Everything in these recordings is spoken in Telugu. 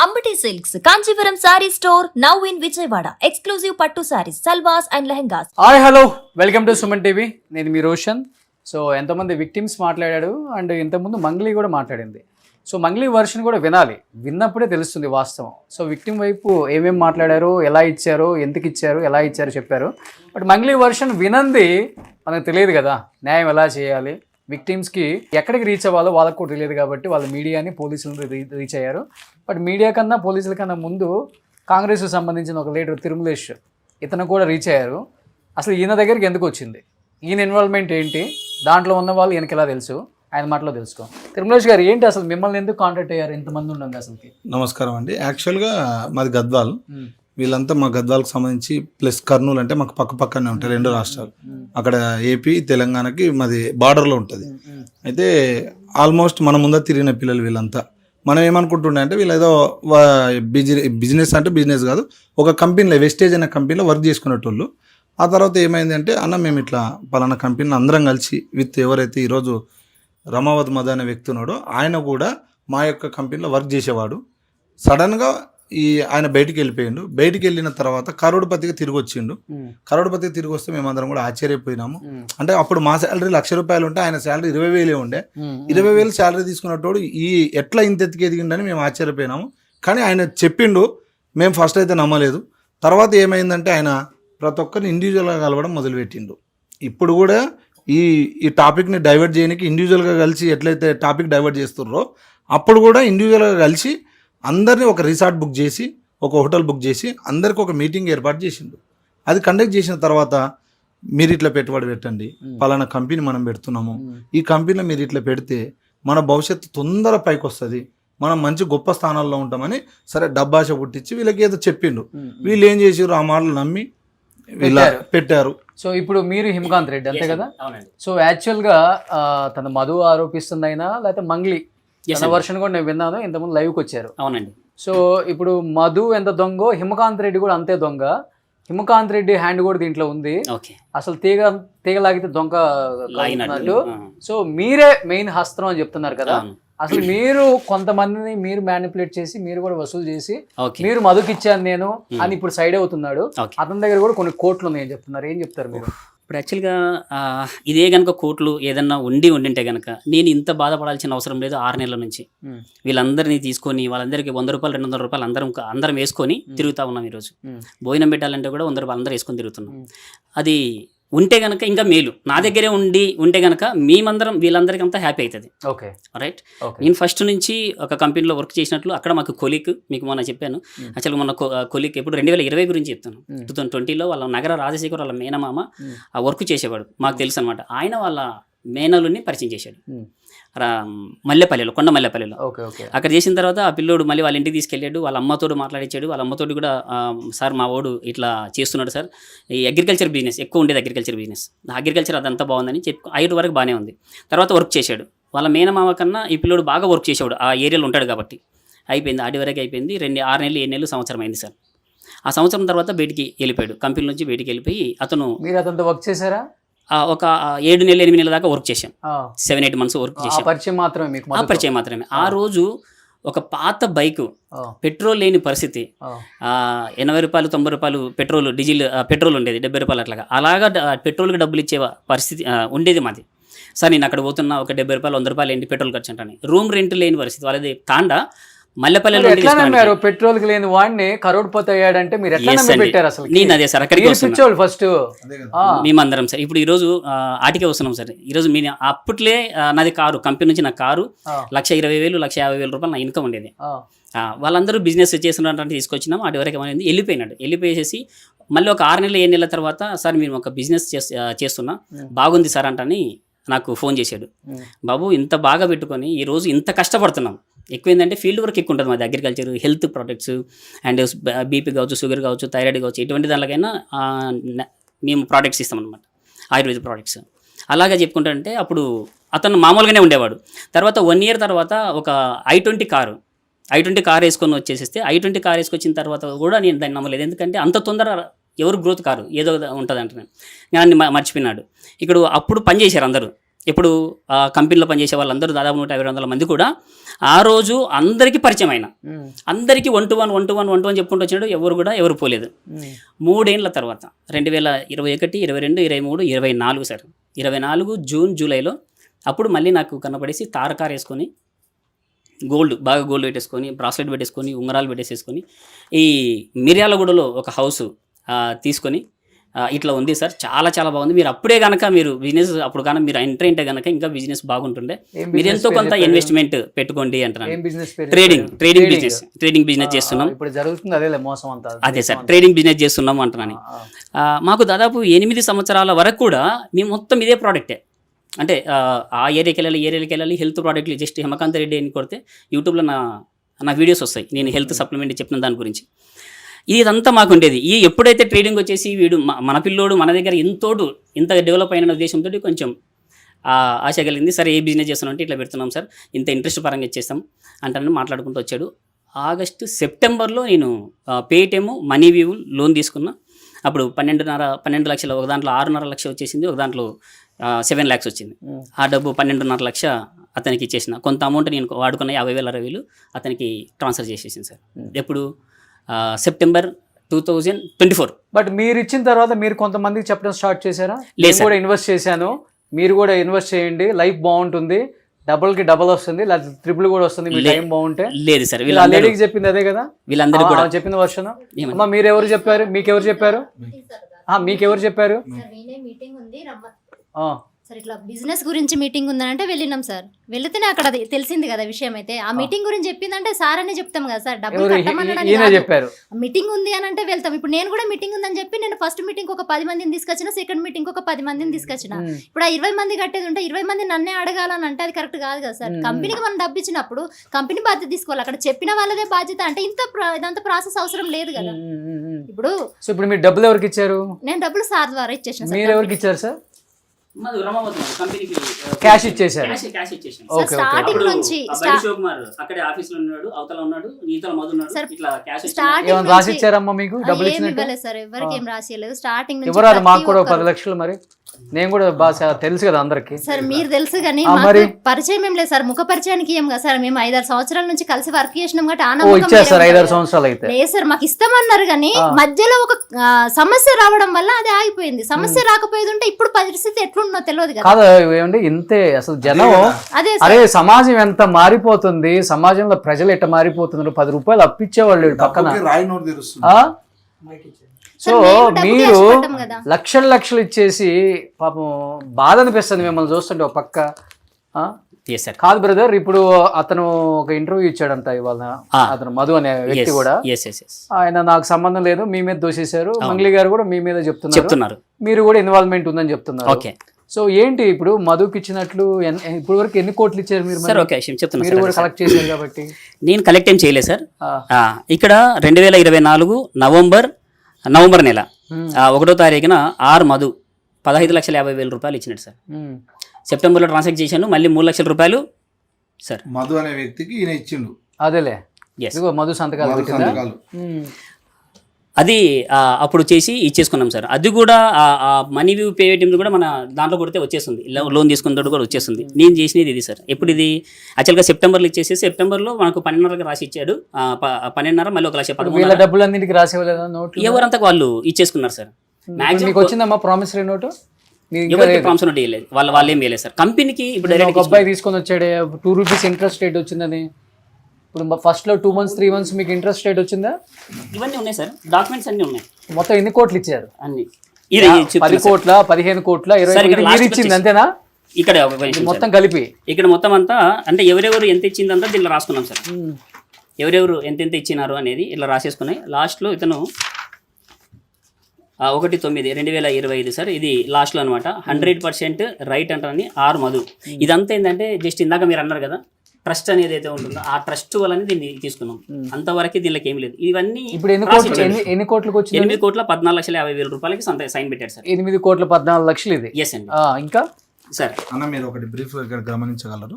Ambati silks Kanchipuram sari store now in Vijayawada. Exclusive pattu saris, salwars and lehengas. Hi hello, welcome to Suman TV. నేను మీ రోషన్. సో ఎంతమంది విక్టిమ్స్ మాట్లాడాడు అండ్ ఇంతకుముందు మంగ్లీ కూడా మాట్లాడింది. సో మంగ్లీ వర్షన్ కూడా వినాలి, విన్నప్పుడే తెలుస్తుంది వాస్తవం. సో విక్టిమ్ వైపు ఏమేమి మాట్లాడారు, ఎలా ఇచ్చారు, ఎందుకు ఇచ్చారు, ఎలా ఇచ్చారు చెప్పారు. బట్ మంగ్లీ వర్షన్ వినంది మనకు తెలియదు కదా, న్యాయం ఎలా చేయాలి, విక్టిమ్స్కి ఎక్కడికి రీచ్ అవ్వాలో వాళ్ళకు కూడా తెలియదు. కాబట్టి వాళ్ళ మీడియాని పోలీసులను రీచ్ అయ్యారు. బట్ మీడియా కన్నా పోలీసుల కన్నా ముందు కాంగ్రెస్కి సంబంధించిన ఒక లీడర్ తిరుమలేష్, ఇతను కూడా రీచ్ అయ్యారు. అసలు ఈయన దగ్గరికి ఎందుకు వచ్చింది, ఈయన ఇన్వాల్వ్మెంట్ ఏంటి, దాంట్లో ఉన్న వాళ్ళు ఈయనకి ఎలా తెలుసు, ఆయన మాటలో తెలుసుకో. తిరుమలేష్ గారు ఏంటి అసలు మిమ్మల్ని ఎందుకు కాంటాక్ట్ అయ్యారు, ఇంతమంది ఉండగా అసలుకి? నమస్కారం అండి. యాక్చువల్గా మాది గద్వాల్, వీళ్ళంతా మా గద్వాలకు సంబంధించి ప్లస్ కర్నూలు అంటే మాకు పక్కనే ఉంటాయి రెండు రాష్ట్రాలు. అక్కడ ఏపీ తెలంగాణకి మాది బార్డర్లో ఉంటుంది. అయితే ఆల్మోస్ట్ మన ముందర తిరిగిన పిల్లలు వీళ్ళంతా. మనం ఏమనుకుంటుండే అంటే వీళ్ళు ఏదో బిజినెస్ అంటే బిజినెస్ కాదు, ఒక కంపెనీలో వెస్టేజ్ అనే కంపెనీలో వర్క్ చేసుకునేటోళ్ళు. ఆ తర్వాత ఏమైంది అంటే అన్న మేము ఇట్లా పలానా కంపెనీలో అందరం కలిసి విత్ ఎవరైతే ఈరోజు రమావత్ మద అనే వ్యక్తి ఉన్నాడో ఆయన కూడా మా యొక్క కంపెనీలో వర్క్ చేసేవాడు. సడన్గా ఆయన బయటికి వెళ్ళిపోయిండు. బయటికి వెళ్ళిన తర్వాత కరోడ్పతికి తిరిగి వచ్చిండు. కరోడ్పతికి తిరిగి వస్తే మేమందరం కూడా ఆశ్చర్యపోయినాము. అంటే అప్పుడు మా శాలరీ ₹1,00,000 ఉంటే ఆయన శాలరీ 20,000 ఉండే. 20,000 శాలరీ తీసుకున్నట్టు ఎట్లా ఇంత ఎత్తికి ఎదిగిండని మేము ఆశ్చర్యపోయినాము. కానీ ఆయన చెప్పిండు, మేము ఫస్ట్ అయితే నమ్మలేదు. తర్వాత ఏమైందంటే ఆయన ప్రతి ఒక్కరిని ఇండివిజువల్గా కలవడం మొదలుపెట్టిండు. ఇప్పుడు కూడా ఈ టాపిక్ని డైవర్ట్ చేయడానికి ఇండివిజువల్గా కలిసి ఎట్లయితే టాపిక్ డైవర్ట్ చేస్తున్నారో అప్పుడు కూడా ఇండివిజువల్గా కలిసి అందరినీ ఒక రిసార్ట్ బుక్ చేసి, ఒక హోటల్ బుక్ చేసి అందరికి ఒక మీటింగ్ ఏర్పాటు చేసిండు. అది కండక్ట్ చేసిన తర్వాత మీరు ఇట్లా పెట్టుబడి పెట్టండి, పలానా కంపెనీ మనం పెడుతున్నాము, ఈ కంపెనీలో మీరు ఇట్లా పెడితే మన భవిష్యత్తు తొందర పైకి వస్తుంది, మనం మంచి గొప్ప స్థానాల్లో ఉంటామని సరే డబ్బాష పుట్టించి వీళ్ళకి ఏదో చెప్పిండు. వీళ్ళు ఏం చేసారు, ఆ మాటలు నమ్మి వీళ్ళ పెట్టారు. సో ఇప్పుడు మీరు హిమకాంత్ రెడ్డి అంతే కదా? సో యాక్చువల్గా తన మధు ఆరోపిస్తుంది అయినా లేకపోతే మంగ్లీ తన వర్షన్ కూడా నేను విన్నాను, ఇంతకుముందు లైవ్కి వచ్చారు. అవునండి. సో ఇప్పుడు మధు ఎంత దొంగో హిమకాంత్ రెడ్డి కూడా అంతే దొంగ. హిమకాంత్ రెడ్డి హ్యాండ్ కూడా దీంట్లో ఉంది. అసలు తీగలాగితే దొంగ లాగినట్టు. సో మీరే మెయిన్ హస్త్రం అని చెప్తున్నారు కదా. అసలు మీరు కొంతమందిని మీరు మ్యానిపులేట్ చేసి మీరు కూడా వసూలు చేసి మీరు మధుకి ఇచ్చాను నేను అని ఇప్పుడు సైడ్ అవుతున్నాడు. అతని దగ్గర కూడా కొన్ని కోట్లు ఉన్నాయని చెప్తున్నారు. ఏం చెప్తారు మీరు? ఇప్పుడు యాక్చువల్గా ఇదే కనుక కోట్లు ఏదన్నా ఉండింటే కనుక నేను ఇంత బాధపడాల్సిన అవసరం లేదు. 6 నెలల నుంచి వీళ్ళందరినీ తీసుకొని వాళ్ళందరికీ ₹100, ₹200 అందరం వేసుకొని తిరుగుతా ఉన్నాం. ఈరోజు భోజనం పెట్టాలంటే కూడా ₹100 అందరూ వేసుకొని తిరుగుతున్నాం. అది ఉంటే కనుక ఇంకా మేలు. నా దగ్గరే ఉంటే కనుక మేమందరం వీళ్ళందరికీ అంతా హ్యాపీ అవుతుంది. Okay, right. నేను ఫస్ట్ నుంచి ఒక కంపెనీలో వర్క్ చేసినట్లు అక్కడ మాకు కొలీక్, మీకు మొన్న చెప్పాను యాక్చువల్గా మొన్న కొలీక్ ఎప్పుడు 2020 గురించి చెప్తాను. 2020లో వాళ్ళ నగర రాజశేఖర్ వాళ్ళ మేనమామ ఆ వర్క్ చేసేవాడు, మాకు తెలుసు అనమాట. ఆయన వాళ్ళ మేనలుని పరిచయం చేశాడు మల్లెపల్లిలో, కొండ మల్లెపల్లిలో. అక్కడ చేసిన తర్వాత ఆ పిల్లోడు మళ్ళీ వాళ్ళ ఇంటికి తీసుకెళ్ళాడు, వాళ్ళ అమ్మతోడు మాట్లాడించాడు. వాళ్ళ అమ్మతోడు కూడా సార్ మా వాడు ఇట్లా చేస్తున్నాడు సార్, ఈ అగ్రికల్చర్ బిజినెస్ ఎక్కువ ఉండేది, అగ్రికల్చర్ అదంతా బాగుందని చెప్పి 5 వరకు బాగానే ఉంది. తర్వాత వర్క్ చేశాడు. వాళ్ళ మేనమామ కన్నా ఈ పిల్లోడు బాగా వర్క్ చేసేవాడు, ఆ ఏరియాలో ఉంటాడు కాబట్టి. అయిపోయింది, 6 వరకు అయిపోయింది. 6 నెలలు 7 నెలలు సంవత్సరం అయింది సార్. ఆ సంవత్సరం తర్వాత బయటికి వెళ్ళిపోయాడు, కంపెనీ నుంచి బయటికి వెళ్ళిపోయి అతను. మీరు అతనితో వర్క్ చేశారా? ఒక 7 నెలలు 8 నెలల దాకా వర్క్ చేశాం. 7-8 మంత్స్ వర్క్ చేశాం. పరిచయం మాత్రమే. ఆ రోజు ఒక పాత బైక్, పెట్రోల్ లేని పరిస్థితి, ₹80, ₹90 పెట్రోల్, డీజిల్ పెట్రోల్ ఉండేది, ₹70 అలాగా పెట్రోల్కి డబ్బులు ఇచ్చే పరిస్థితి ఉండేది మాది. సార్ నేను అక్కడ పోతున్నా, ఒక ₹70, ₹100 ఏంటి పెట్రోల్ ఖర్చు అంటాను. రూమ్ రెంట్ లేని పరిస్థితి వాళ్ళది. తాండా మల్లెపల్లిలో పెట్రోల్ కి లేని వాడిని కరోడ్పతి అయ్యాడంటే మీరు పెట్టారు అసలు? నేను అదే సార్, అక్కడికి ఫస్ట్ మేమందరం సార్. ఇప్పుడు ఈరోజు ఆటికే వస్తున్నాం సార్. ఈరోజు మీ అప్పట్లే నాది కారు, కంపెనీ నుంచి నా కారు ₹1,20,000, ₹150,000 నా ఇన్కమ్ ఉండేది. వాళ్ళందరూ బిజినెస్ చేస్తున్నట్టు తీసుకొచ్చినాం. అటు వరకు ఏమైంది, వెళ్ళిపోయేసి మళ్ళీ ఒక 6 నెలలు 7 నెలల తర్వాత సార్ మీరు ఒక బిజినెస్ చేస్తున్నా బాగుంది సార్ అంటని నాకు ఫోన్ చేశాడు. బాబు ఇంత బాగా పెట్టుకొని ఈరోజు ఇంత కష్టపడుతున్నాం, ఎక్కువ ఏంటంటే ఫీల్డ్ వర్క్ ఎక్కువ ఉంటుంది మాది, agriculture, health products and BP కావచ్చు, షుగర్ కావచ్చు, థైరాయిడ్ కావచ్చు, ఎటువంటి దానికైనా మేము ప్రోడక్ట్స్ ఇస్తాం అనమాట, ఆయుర్వేద ప్రోడక్ట్స్. అలాగే చెప్పుకుంటే అప్పుడు అతను మామూలుగానే ఉండేవాడు. తర్వాత 1 year తర్వాత ఒక i20 కారు వేసుకొని వచ్చేసేస్తే, i20 కారు వేసుకొచ్చిన తర్వాత కూడా నేను దాన్ని నమ్మలేదు. ఎందుకంటే అంత తొందర ఎవరు గ్రోత్ కారు, ఏదో ఉంటుంది అంటే నేను మర్చిపోయినాడు. ఇక్కడ అప్పుడు పని చేశారు అందరూ, ఇప్పుడు ఆ కంపెనీలో పనిచేసే వాళ్ళందరూ దాదాపు 150-200 మంది కూడా ఆ రోజు అందరికీ పరిచయం అయిన, అందరికీ 1-to-1 చెప్పుకుంటూ వచ్చినాడు. ఎవరు పోలేదు. 3 ఏళ్ల తర్వాత 2021, 22, 23, 24 సార్, 24 జూన్ జూలైలో అప్పుడు మళ్ళీ నాకు కనపడేసి తారకారు వేసుకొని బాగా గోల్డ్ పెట్టేసుకొని, బ్రాస్లెట్ పెట్టేసుకొని, ఉంగరాలు పెట్టేసేసుకొని ఈ మిర్యాలగూడలో ఒక హౌస్ తీసుకొని ఇట్లా ఉంది సార్, చాలా చాలా బాగుంది. మీరు అప్పుడే కనుక మీరు బిజినెస్ అప్పుడు కానీ మీరు ఎంటర్ అయితే కనుక ఇంకా బిజినెస్ బాగుంటుండే. మీరు ఎంతో కొంత ఇన్వెస్ట్మెంట్ పెట్టుకోండి అంటున్నాను. ట్రేడింగ్ బిజినెస్ చేస్తున్నాం. ఇప్పుడు జరుగుతుంది అదే మోసం అంతా. అదే సార్, ట్రేడింగ్ బిజినెస్ చేస్తున్నాం అంటున్నాను. మాకు దాదాపు 8 సంవత్సరాల వరకు కూడా మేము మొత్తం ఇదే ప్రోడక్టే. అంటే ఆ ఏరియాకి వెళ్ళాలి హెల్త్ ప్రోడక్ట్లు. జస్ట్ హేమకాంత్ రెడ్డి అని కొడితే యూట్యూబ్లో నా వీడియోస్ వస్తాయి, నేను హెల్త్ సప్లిమెంట్ చెప్పిన దాని గురించి. ఇదంతా మాకు ఉండేది. ఎప్పుడైతే ట్రేడింగ్ వచ్చేసి వీడు మన పిల్లోడు మన దగ్గర ఇంత డెవలప్ అయిన ఉద్దేశంతో కొంచెం ఆశ కలిగింది. సరే ఏ బిజినెస్ చేస్తున్నాం అంటే ఇట్లా పెడుతున్నాం సార్, ఇంత ఇంట్రెస్ట్ పరంగా ఇచ్చేస్తాం అంటే మాట్లాడుకుంటూ వచ్చాడు. సెప్టెంబర్లో నేను పేటిఎం మనీ వ్యూ లోన్ తీసుకున్నా. అప్పుడు 12 లక్షలు, ఒక దాంట్లో 6.5 లక్షలు వచ్చేసింది, ఒక దాంట్లో 7 lakhs వచ్చింది. ఆ డబ్బు 12.5 లక్ష అతనికి ఇచ్చేసిన. కొంత అమౌంట్ నేను వాడుకున్న 50,000-60,000 అతనికి ట్రాన్స్ఫర్ చేసేసింది సార్. ఎప్పుడు సెప్టెంబర్ 2024. బట్ మీరు ఇచ్చిన తర్వాత మీరు కొంతమందికి చెప్పడం స్టార్ట్ చేశారా? లేదు సార్, కూడా ఇన్వెస్ట్ చేశాను, మీరు కూడా ఇన్వెస్ట్ చేయండి, లైఫ్ బాగుంటుంది, డబుల్కి డబల్ వస్తుంది, లేదా ట్రిపుల్ కూడా వస్తుంది, మీ టైం బాగుంటే. లేదు సార్, లేడీకి చెప్పింది అదే కదా, వీళ్ళందరూ కూడా చెప్పిన వర్షన్. అమ్మా మీరు ఎవరు చెప్పారు? మీకెవరు చెప్పారు? మీకెవరు చెప్పారు? సార్ ఇట్లా బిజినెస్ గురించి మీటింగ్ ఉందనంటే వెళ్ళినాం సార్. వెళితేనే అక్కడ అది తెలిసింది కదా విషయం. అయితే ఆ మీటింగ్ గురించి చెప్పిందంటే సార్ అనే చెప్తాం కదా సార్, డబ్బులు కట్టమని చెప్పారు. మీటింగ్ ఉంది అని అంటే వెళ్తాం. ఇప్పుడు నేను కూడా మీటింగ్ ఉందని చెప్పి నేను ఫస్ట్ మీటింగ్ ఒక 10 మందిని తీసుకొచ్చిన, సెకండ్ మీటింగ్ ఒక 10 మందిని తీసుకొచ్చిన. ఇప్పుడు ఆ 20 మంది కట్టేది ఉంటే 20 మంది నన్నే అడగాలని అంటే అది కరెక్ట్ కాదు కదా సార్. కంపెనీకి మనం డబ్బు ఇచ్చినప్పుడు కంపెనీ బాధ్యత తీసుకోవాలి. అక్కడ చెప్పిన వాళ్ళదే బాధ్యత అంటే ఇదంతా ప్రాసెస్ అవసరం లేదు కదా. ఇప్పుడు మీరు డబ్బులు ఎవరికి ఇచ్చారు? నేను డబ్బులు సార్ ద్వారా ఇచ్చేసిన. మీరు ఎవరికి ఇచ్చారు సార్? క్యాష్ ఇచ్చేసారు. స్టార్టింగ్ నుంచి అక్కడే ఆఫీస్ లో ఉన్నాడు, అవతల ఉన్నాడు, ఈతల మధు ఉన్నాడు. ఇట్లా క్యాష్ రాసి ఇచ్చారమ్మా మీకు డబ్బులు ఇచ్చినట్టు? సార్ ఎవరికి ఏం రాసియలేదు. స్టార్టింగ్ నుంచి ఎవరు మాకు కూడా 10 లక్షలు. మరి నేను కూడా బాగా తెలుసు కదా అందరికి. సార్ మీరు తెలుసు కానీ పరిచయం ఏం లేదు సార్. ముఖ పరిచయానికి ఏం కదా సార్. మేము 5-6 సంవత్సరాల నుంచి కలిసి వర్క్ చేసినాం కాబట్టి ఇచ్చేస్తారు. 5-6 సంవత్సరాలు అయితే లేదు సార్, మాకు ఇస్తామన్నారు కానీ మధ్యలో ఒక సమస్య రావడం వల్ల అది ఆగిపోయింది. సమస్య రాకపోయేది ఉంటే ఇప్పుడు పరిస్థితి ఎట్లుందో తెలియదు కదా. ఏమండి ఇంతే అసలు జనం. అరే సమాజం ఎంత మారిపోతుంది, సమాజంలో ప్రజలు ఎట్ట మారిపోతున్నారు. 10 రూపాయలు అప్పిచ్చేవాళ్ళు పక్కన. సో మీరు లక్షలు ఇచ్చేసి పాపం బాధ అనిపిస్తుంది మిమ్మల్ని చూస్తుంటే ఒక పక్క. కాదు బ్రదర్, ఇప్పుడు అతను ఒక ఇంటర్వ్యూ ఇచ్చాడంట ఇవాళ, అతను మధు అనే వ్యక్తి కూడా. ఆయన నాకు సంబంధం లేదు, మీ మీద దోషేశారు. మంగ్లీ గారు కూడా మీ మీద చెప్తున్నారు, మీరు కూడా ఇన్వాల్వ్మెంట్ ఉందని చెప్తున్నారు. సో ఏంటి ఇప్పుడు మధుకి ఇచ్చినట్లు ఇప్పుడు వరకు ఎన్ని కోట్లు ఇచ్చారు మీరు? మీరు కూడా కలెక్ట్ చేశారు కాబట్టి. నేను కలెక్ట్ ఏం చేయలేదు సార్. ఇక్కడ 2024 నవంబర్ నెల 1వ తారీఖున మధు 15,50,000 రూపాయలు ఇచ్చినట్టు సార్. సెప్టెంబర్లో ట్రాన్సాక్ట్ చేశాను, మళ్ళీ 3 లక్షల రూపాయలు సార్ మధు అనే వ్యక్తికి ఈయన ఇచ్చిండు. అదేలే మధు సంతకాలు. అది అప్పుడు చేసి ఇచ్చేసుకున్నాం సార్. అది కూడా మనీ వ్యూ పేటిఎం కూడా మన దాంట్లో కొడితే వచ్చేస్తుంది, లోన్ తీసుకున్న కూడా వచ్చేస్తుంది. నేను చేసినది ఇది సార్. ఎప్పుడు ఇది యాక్చువల్గా సెప్టెంబర్లో ఇచ్చేసి సెప్టెంబర్లో మనకు 12.5 రాసి ఇచ్చాడు. 12.5 మళ్ళీ 1,13,000 డబ్బులన్నింటికి రాసేవాళ్ళ నోట్లు ఎవరంతా వాళ్ళు ఇచ్చేసుకున్నారు సార్. మీకు వచ్చిందమ్మా ప్రామిసరీ నోటు? ఎవరికి ప్రామిస్ నోట్ ఇవ్వలేదు, వాళ్ళు ఏం వేయలేదు సార్. కంపెనీకి ఇప్పుడు డైరెక్ట్ అబ్బాయి తీసుకొని వచ్చాడే 2 రూపీస్ ఇంట్రెస్ట్ రేట్ వచ్చిందని. ఇప్పుడు ఫస్ట్ లో 2 months 3 months మీకు ఇంట్రెస్ట్ రేట్ వచ్చిందా? ఇవన్నీ ఉన్నాయి సార్, డాక్యుమెంట్స్ అన్ని ఉన్నాయి. మొత్తం ఎన్ని కోట్లు ఇచ్చారు? అన్ని 10 కోట్ల 15 కోట్ల 20 ఇచ్చింది అంతేనా? ఇక్కడ మొత్తం కలిపి ఇక్కడ మొత్తం అంతా అంటే ఎవరెవరు ఎంత ఇచ్చిందంతా దీనిలో రాసుకున్నాం సార్. ఎవరెవరు ఎంతెంత ఇచ్చినారు అనేది ఇలా రాసేసుకున్నాయి. లాస్ట్లో ఇతను 1/9/2025 సార్. ఇది లాస్ట్లో అనమాట. 100% రైట్ అంటారని మధు. ఇదంతా ఏంటంటే జస్ట్ ఇందాక మీరు అన్నారు కదా ట్రస్ట్ అనేది అయితే ఉంటుందో ఆ ట్రస్ట్ వల్ల దీన్ని తీసుకున్నాం. అంతవరకు దీనికి ఏం లేదు. ఇవన్నీ ఇప్పుడు ఎన్ని కోట్లకు వచ్చింది? 8,14,50,000 రూపాయలకి సైన్ పెట్టారు సార్. 8,14,00,000 ఇది. ఎస్ అండి. ఇంకా సార్ అన్న మీరు ఒకటి బ్రీఫ్ ఇక్కడ గమనించగలరు.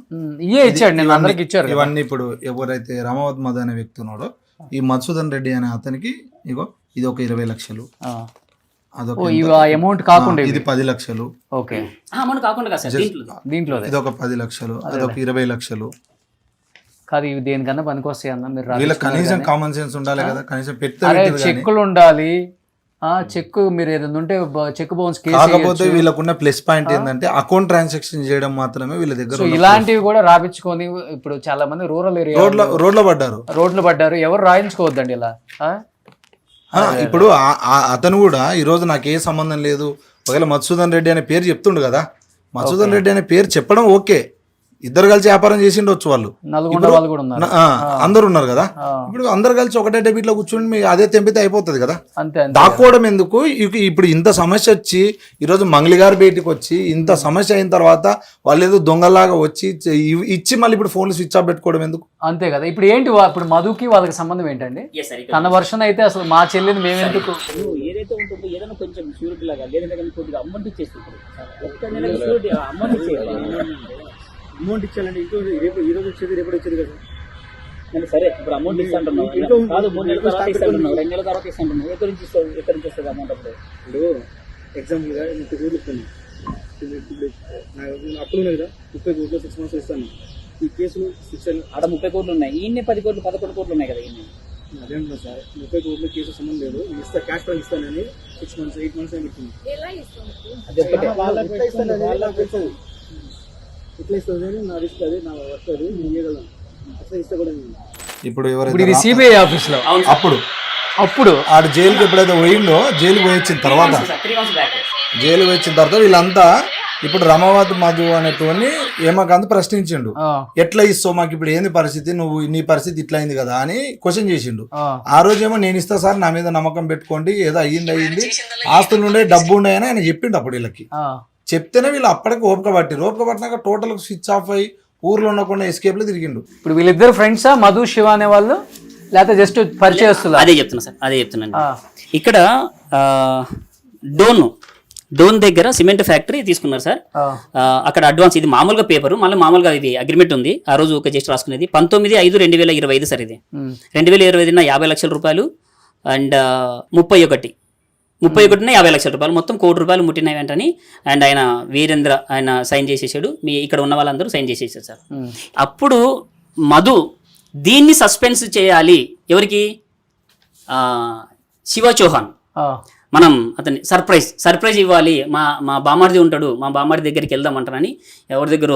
ఇచ్చాడు, నేను అందరికి ఇచ్చారు. ఇవన్నీ ఇప్పుడు ఎవరైతే రామావత్ మధు అనే వ్యక్తి ఉన్నాడో ఈ మధుసూదన్ రెడ్డి అనే అతనికి ఇగో ఇది ఒక 20 లక్షలు, అదొక ఇవి అమౌంట్ కాకుండా ఇది 10 లక్షలు, ఓకే అమౌంట్ కాకుండా కదా సార్ దీంట్లో ఇది ఒక 10 లక్షలు, అదొక 20 లక్షలు. కాదు ఇవి దేనికన్నా పనికొస్తాయి అన్న మీరు వీళ్ళకి కనీసం కామన్ సెన్స్ ఉండాలి కదా, కనీసం అరే చెక్కులు ఉండాలి, చెక్ మీరు ఏదైనా ఉంటే చెక్ బౌన్స్ కాకపోతే వీళ్ళకున్న ప్లస్ పాయింట్ ఏంటంటే అకౌంట్ ట్రాన్సాక్షన్ చేయడం మాత్రమే వీళ్ళ దగ్గర. ఇలాంటివి కూడా రాపించుకొని ఇప్పుడు చాలా మంది రూరల్ ఏరియా రోడ్లు పడ్డారు, ఎవరు రాయించుకోవద్దండి ఇలా. ఇప్పుడు అతను కూడా ఈరోజు నాకు ఏ సంబంధం లేదు, ఒకవేళ మధుసూదన్ రెడ్డి అనే పేరు చెప్తుండు కదా, మధుసూదన్ రెడ్డి అనే పేరు చెప్పడం ఓకే, ఇద్దరు కలిసి వ్యాపారం చేసిండొచ్చు వాళ్ళు, అందరు ఉన్నారు కదా. ఇప్పుడు అందరు కలిసి ఒకటే డెబిట్ లో కూర్చొని మీకు అదే తెంపితే అయిపోతుంది కదా, దాక్కోవడం ఎందుకు? ఇప్పుడు ఇంత సమస్య వచ్చి ఈరోజు మంగళి గారు బయటికి వచ్చి ఇంత సమస్య అయిన తర్వాత వాళ్ళు ఏదో దొంగలాగా వచ్చి ఇచ్చి మళ్ళీ ఇప్పుడు ఫోన్లు స్విచ్ ఆఫ్ పెట్టుకోవడం ఎందుకు? అంతే కదా. ఇప్పుడు ఏంటి ఇప్పుడు మధుకి వాళ్ళకి సంబంధం ఏంటండి? తన వర్షన్ అయితే అసలు మా చెల్లిని మేము ఎందుకు ఏదైతే ఉంటుందో ఏదైనా కొంచెం షూరిటీ లాగా లేదంటే కానీ కొద్దిగా అమౌంట్ ఇచ్చేస్తుంది, ఒక్క నెలకి షూరిటీ అమౌంట్ ఇచ్చేయాలి. అమౌంట్ ఇచ్చానంటే ఇంకో రేపు ఈ రోజు వచ్చేది రేపు వచ్చేది కదా. నేను సరే ఇప్పుడు అమౌంట్ ఇస్తాంటున్నావు కాదు, 3 నెలల తర్వాత ఇస్తాంటున్నావు, 2 నెలల తర్వాత ఇస్తాంటున్నావు, ఎక్కడి నుంచి వస్తుంది అమౌంట్? అప్పుడు ఇప్పుడు ఎగ్జాంపుల్గా 30 కోట్లు ఇస్తాను, అప్పులు ఉన్నాయి కదా, 30 కోట్లు 6 months ఇస్తాను. ఈ కేసులు 6 ఆడ 30 కోట్లు ఉన్నాయి, ఈయన 10 కోట్లు 11 కోట్లు ఉన్నాయి కదా. ఈయన అదేంటో సార్ 30 కోట్లు కేసు సంబంధం లేదు, ఇస్తా క్యాష్ ప్రైజ్ ఇస్తానని 6 months 8 months అని పెట్టింది. ఎట్లా ఇస్తుంది అని నా రిస్క్, అది నా వర్క్, అది నేను ఇవ్వగలను, అట్లా ఇస్తా కూడా. ఇప్పుడు ఇది సిబిఐ ఆఫీస్ లో అప్పుడు ఆడు జైలుకి ఎప్పుడైతే పోయిందో, జైలుకి పోయించిన తర్వాత వీళ్ళంతా ఇప్పుడు రమావతి మధు అనేటువంటి ఏమకాంత్ ప్రశ్నించిండు, ఎట్లా ఇస్తావు మాకు ఇప్పుడు ఏంది పరిస్థితి, నువ్వు నీ పరిస్థితి ఇట్లా అయింది కదా అని క్వశ్చన్ చేసిండు. ఆ రోజేమో నేను ఇస్తా సార్, నా మీద నమ్మకం పెట్టుకోండి, ఏదో అయ్యింది, ఆస్తులు ఉండే డబ్బు ఉండే అని ఆయన చెప్పిండు. అప్పుడు వీళ్ళకి చెప్తేనే వీళ్ళు అప్పటికి ఓపిక పట్టినాక టోటల్ స్విచ్ ఆఫ్ అయ్యి ఊర్లో ఉండకుండా ఎస్కేప్ లో తిరిగిండు. ఇప్పుడు వీళ్ళిద్దరు ఫ్రెండ్సా మధు శివ అనే వాళ్ళు, లేకపోతే జస్ట్ పరిచయస్తులు? అదే చెప్తున్నా సార్, అదే చెప్తున్నాను. ఇక్కడ డోన్ దగ్గర సిమెంట్ ఫ్యాక్టరీ తీసుకున్నారు సార్. అక్కడ అడ్వాన్స్, ఇది మామూలుగా పేపర్, మళ్ళీ మామూలుగా ఇది అగ్రిమెంట్ ఉంది. ఆ రోజు ఒక జస్ట్ రాసుకునేది 19/5/2025 సార్. ఇది 2025 50 లక్షల రూపాయలు అండ్ 31 50 లక్షల రూపాయలు, మొత్తం 1 కోటి రూపాయలు ముట్టినవి వెంటనే. అండ్ ఆయన వీరేంద్ర ఆయన సైన్ చేసేసాడు, మీ ఇక్కడ ఉన్న వాళ్ళందరూ సైన్ చేసేసారు సార్. అప్పుడు మధు దీన్ని సస్పెన్స్ చేయాలి, ఎవరికి? శివ చౌహాన్. మనం అతన్ని సర్ప్రైజ్ ఇవ్వాలి, మా బామార్ది ఉంటాడు, మా బామార్ది దగ్గరికి వెళ్దామంటానని ఎవరి దగ్గర